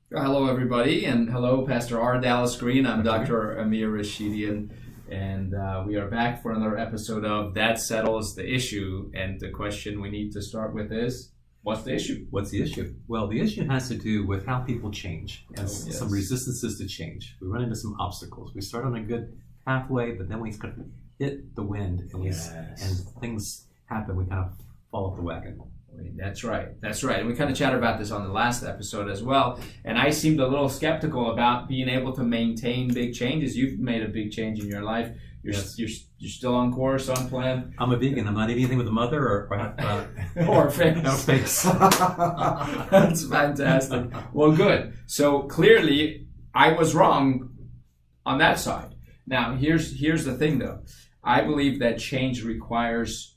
Hello, everybody, and hello, Pastor R. Dallas Green. I'm Okay. Dr. Amir Rashidian, and we are back for another episode of That Settles the Issue. And the question we need to start with is, what's the issue? What's the issue? Well, the issue has to do with how people change and yes. some resistances to change. We run into some obstacles. We start on a good pathway, but then we kind of hit the wind and, and things happen. We kind of fall off the wagon. That's right. That's right. And we kind of chatted about this on the last episode as well. And I seemed a little skeptical about being able to maintain big changes. You've made a big change in your life. You're still on course, on plan. I'm a vegan. I'm not eating anything with a mother or or face. No face. That's fantastic. Well, good. So clearly, I was wrong on that side. Now, here's the thing, though. I believe that change requires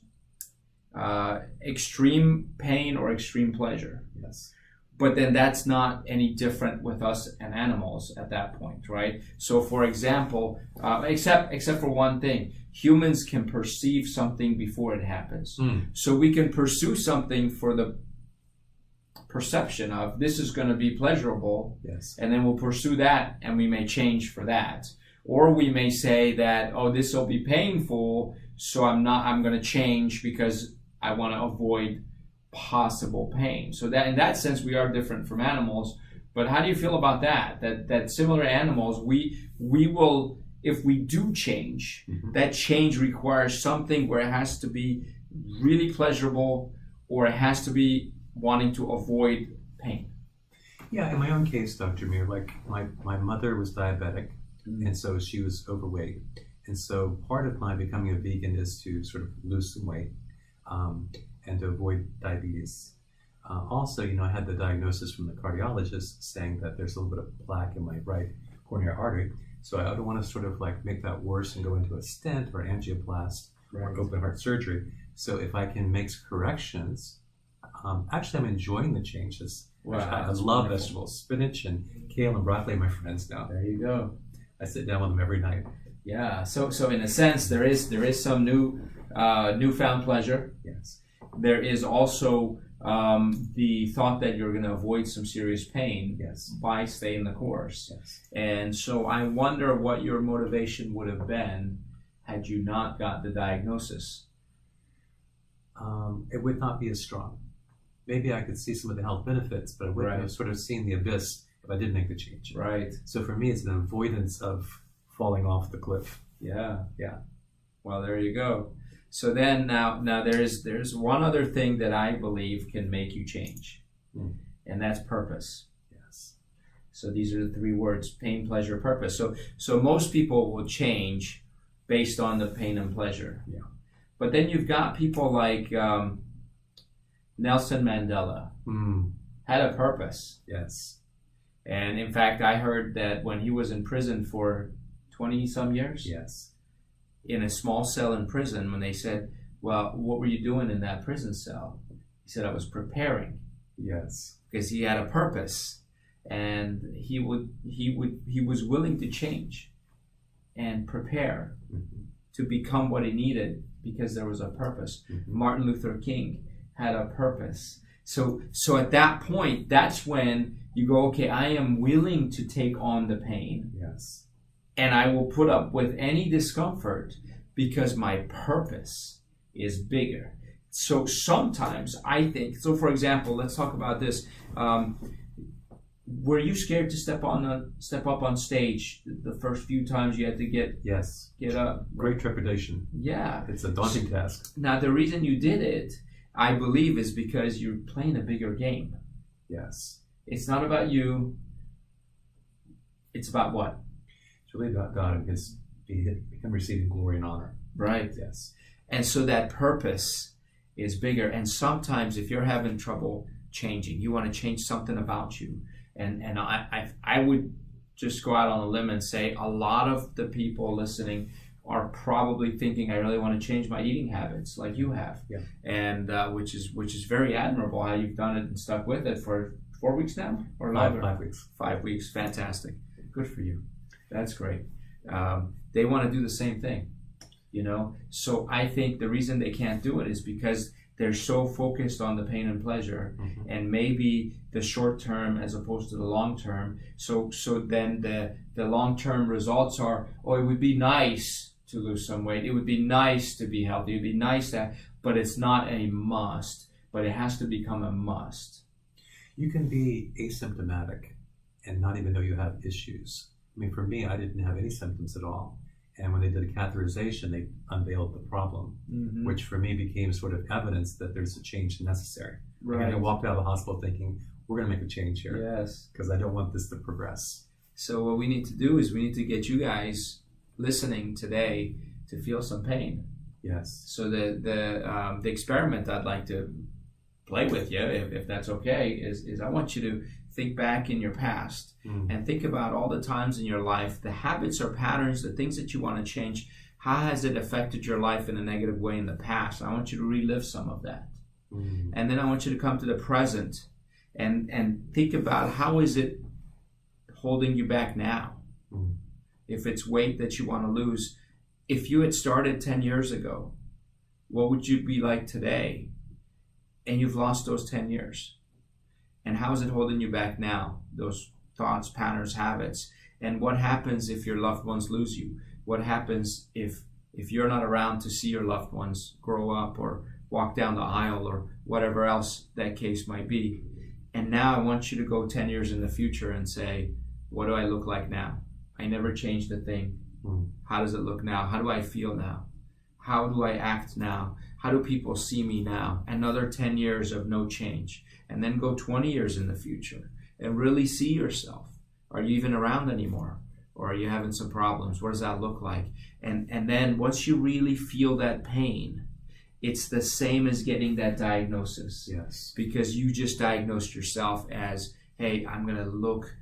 extreme pain or extreme pleasure. Yes. But then that's not any different with us and animals at that point, right? So, for example, except for one thing, humans can perceive something before it happens. So we can pursue something for the perception of this is going to be pleasurable, yes, and then we'll pursue that, and we may change for that. Or we may say that, oh, this will be painful, so I'm going to change because I want to avoid possible pain. So that in that sense, we are different from animals. But how do you feel about that? That similar animals, we will, if we do change, that change requires something where it has to be really pleasurable, or it has to be wanting to avoid pain. Yeah, in my own case, Dr. Mir, like my mother was diabetic, and so she was overweight. And so part of my becoming a vegan is to sort of lose some weight and to avoid diabetes. Also, I had the diagnosis from the cardiologist saying that there's a little bit of plaque in my right coronary artery. So I don't want to sort of like make that worse and go into a stent or angioplast or open heart surgery. So if I can make corrections, actually I'm enjoying the changes. Wow, I love vegetables, spinach and kale and broccoli are my friends now. There you go. I sit down with them every night. Yeah. So in a sense, there is some newfound pleasure. Yes. There is also the thought that you're going to avoid some serious pain by staying the course. Yes. And so I wonder what your motivation would have been had you not got the diagnosis. It would not be as strong. Maybe I could see some of the health benefits, but I wouldn't have sort of seen the abyss if I didn't make the change. Right. So for me, it's an avoidance of falling off the cliff. Yeah. Well, there you go. So then now there's one other thing that I believe can make you change, and that's purpose. Yes. So these are the three words: pain, pleasure, purpose. So most people will change based on the pain and pleasure. Yeah. But then you've got people like Nelson Mandela had a purpose. Yes. And in fact, I heard that when he was in prison for 20 some years, in a small cell in prison, when they said, well, what were you doing in that prison cell? He said, I was preparing. Yes. Because he had a purpose, and he was willing to change and prepare to become what he needed because there was a purpose. Martin Luther King had a purpose. So at that point, that's when you go, okay, I am willing to take on the pain. Yes. And I will put up with any discomfort because my purpose is bigger. So sometimes I think, so for example, let's talk about this. Were you scared to step up on stage the first few times you had to get up? Great trepidation. Yeah. It's a daunting task. Now, the reason you did it, I believe, is because you're playing a bigger game. Yes. It's not about you. It's about what? It's really about God and Him receiving glory and honor. Right. Yes. And so that purpose is bigger. And sometimes if you're having trouble changing, you want to change something about you. And I would just go out on a limb and say a lot of the people listening are probably thinking, I really want to change my eating habits like you have. Yeah. And which is very admirable how you've done it and stuck with it for 4 weeks now or longer? 5 weeks. 5 weeks. Fantastic. Good for you. That's great. They want to do the same thing, So I think the reason they can't do it is because they're so focused on the pain and pleasure, and maybe the short term as opposed to the long term. So then the long term results are, oh, it would be nice to lose some weight. It would be nice to be healthy. It would be nice to, but it's not a must. But it has to become a must. You can be asymptomatic and not even know you have issues. I mean, for me, I didn't have any symptoms at all. And when they did a catheterization, they unveiled the problem, which for me became sort of evidence that there's a change necessary. Right. And I walked out of the hospital thinking, we're going to make a change here. Yes. Because I don't want this to progress. So what we need to do is we need to get you guys listening today to feel some pain. Yes. So the experiment I'd like to play with you, if that's okay, is I want you to think back in your past and think about all the times in your life, the habits or patterns, the things that you want to change. How has it affected your life in a negative way in the past? I want you to relive some of that. And then I want you to come to the present and think about how is it holding you back now. If it's weight that you want to lose, if you had started 10 years ago, what would you be like today? And you've lost those 10 years. And how is it holding you back now? Those thoughts, patterns, habits. And what happens if your loved ones lose you? What happens if you're not around to see your loved ones grow up or walk down the aisle or whatever else that case might be? And now I want you to go 10 years in the future and say, what do I look like now? I never changed a thing. How does it look now? How do I feel now? How do I act now? How do people see me now? Another 10 years of no change. And then go 20 years in the future and really see yourself. Are you even around anymore? Or are you having some problems? What does that look like? And then once you really feel that pain, it's the same as getting that diagnosis. Yes. Because you just diagnosed yourself as, hey, I'm going to look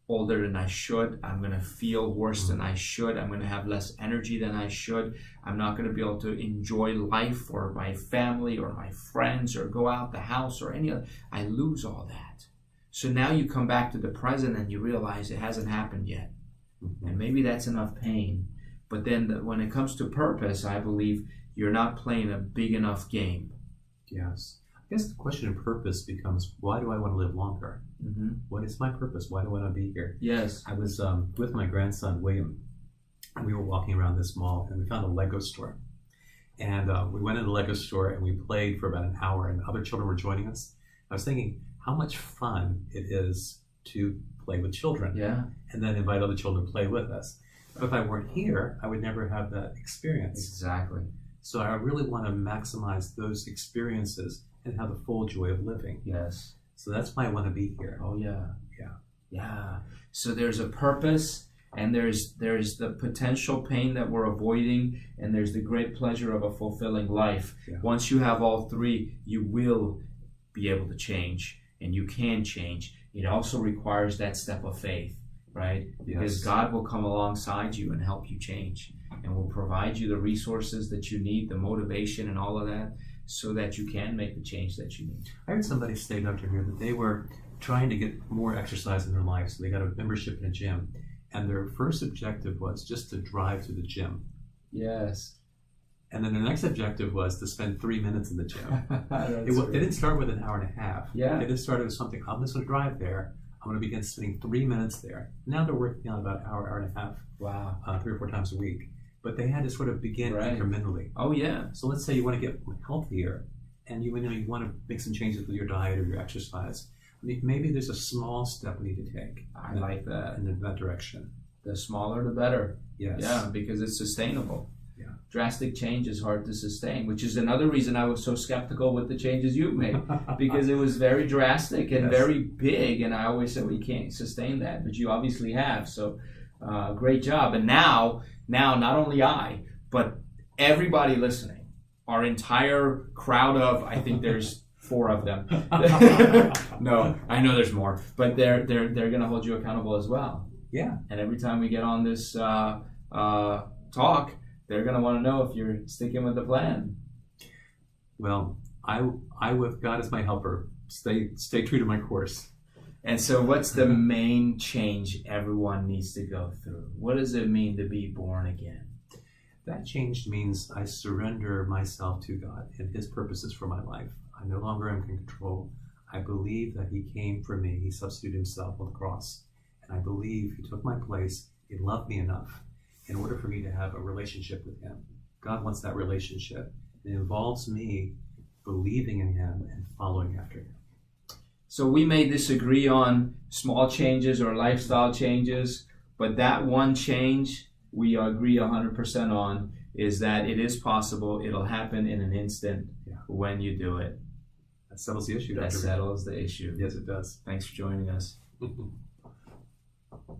older than I should. I'm going to feel worse than I should. I'm going to have less energy than I should. I'm not going to be able to enjoy life or my family or my friends or go out the house or any other. I lose all that. So now you come back to the present and you realize it hasn't happened yet. And maybe that's enough pain. But then when it comes to purpose, I believe you're not playing a big enough game. Yes. I guess the question of purpose becomes, why do I want to live longer? What is my purpose? Why do I want to be here? Yes. I was with my grandson, William, and we were walking around this mall, and we found a Lego store. And we went in the Lego store, and we played for about an hour, and other children were joining us. I was thinking how much fun it is to play with children. Yeah. And then invite other children to play with us. But if I weren't here, I would never have that experience. Exactly. So I really want to maximize those experiences and have the full joy of living. Yes. So that's why I want to be here. Oh, yeah. Yeah. Yeah. So there's a purpose, and there's the potential pain that we're avoiding, and there's the great pleasure of a fulfilling life. Yeah. Once you have all three, you will be able to change, and you can change. It also requires that step of faith, right? Because Yes. God will come alongside you and help you change, and will provide you the resources that you need, the motivation and all of that, so that you can make the change that you need. I heard somebody say, Dr. Mir, that they were trying to get more exercise in their life, so they got a membership in a gym, and their first objective was just to drive to the gym. Yes. And then their next objective was to spend 3 minutes in the gym. It They didn't start with an hour and a half. Yeah. They just started with something, I'm just going to drive there. I'm going to begin spending 3 minutes there. Now they're working on about an hour and a half, Wow. 3 or 4 times a week. But they had to sort of begin Right. incrementally. Oh, yeah. So let's say you want to get healthier, and you want to make some changes with your diet or your exercise. Maybe there's a small step we need to take. I like that. In that direction. The smaller, the better. Yes. Yeah, because it's sustainable. Yeah. Drastic change is hard to sustain, which is another reason I was so skeptical with the changes you've made, because it was very drastic and Yes. very big, and I always said, well, you can't sustain that, but you obviously have. So great job. And now, not only I, but everybody listening, our entire crowd of, I think there's 4 of them. No, I know there's more, but they're going to hold you accountable as well. Yeah. And every time we get on this talk, they're going to want to know if you're sticking with the plan. Well, I with God as my helper, stay true to my course. And so what's the main change everyone needs to go through? What does it mean to be born again? That change means I surrender myself to God and His purposes for my life. I no longer am in control. I believe that He came for me. He substituted Himself on the cross. And I believe He took my place. He loved me enough in order for me to have a relationship with Him. God wants that relationship. It involves me believing in Him and following after Him. So we may disagree on small changes or lifestyle changes, but that one change we agree 100% on is that it is possible. It'll happen in an instant when you do it. That settles the issue. That settles the issue. Yes, it does. Thanks for joining us.